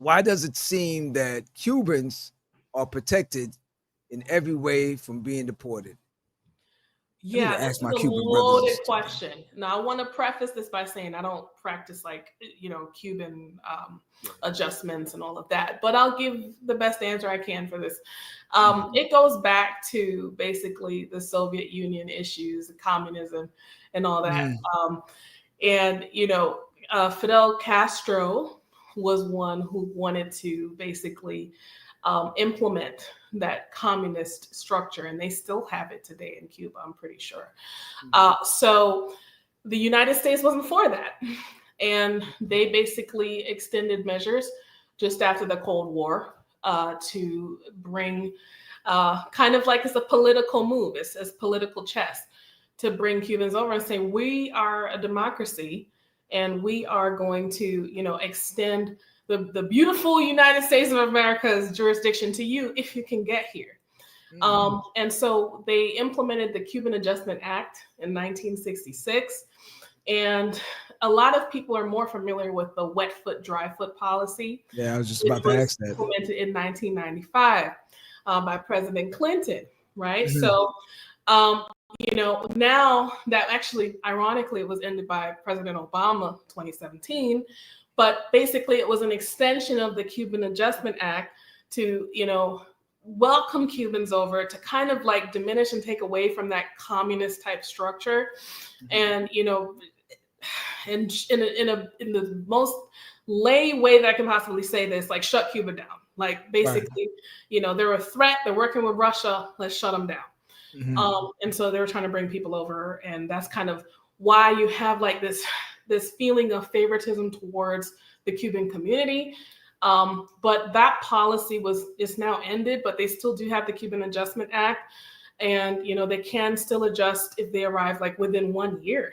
why does it seem that Cubans are protected in every way from being deported? I need Yeah, to this ask is my a Cuban brothers loaded this. question. Now, I want to preface this by saying I don't practice like, Cuban adjustments and all of that, but I'll give the best answer I can for this. It goes back to basically the Soviet Union issues, communism, and all that. And, Fidel Castro was one who wanted to basically implement that communist structure, and they still have it today in Cuba, I'm pretty sure. So the United States wasn't for that. And they basically extended measures just after the Cold War to bring, kind of like it's a political move, it's political chess, to bring Cubans over and say, we are a democracy and we are going to, extend the beautiful United States of America's jurisdiction to you if you can get here. And so they implemented the Cuban Adjustment Act in 1966. And a lot of people are more familiar with the wet foot, dry foot policy. Yeah, I was just about to ask that. Implemented in 1995 by President Clinton, right? So, now that actually, ironically, it was ended by President Obama 2017. But basically, it was an extension of the Cuban Adjustment Act to, welcome Cubans over, to kind of like diminish and take away from that communist type structure. And, in the most lay way that I can possibly say this, like shut Cuba down. Like basically, they're a threat. They're working with Russia. Let's shut them down. And so they were trying to bring people over, and that's kind of why you have like this feeling of favoritism towards the Cuban community. But that policy is now ended, but they still do have the Cuban Adjustment Act. And, they can still adjust if they arrive like within 1 year.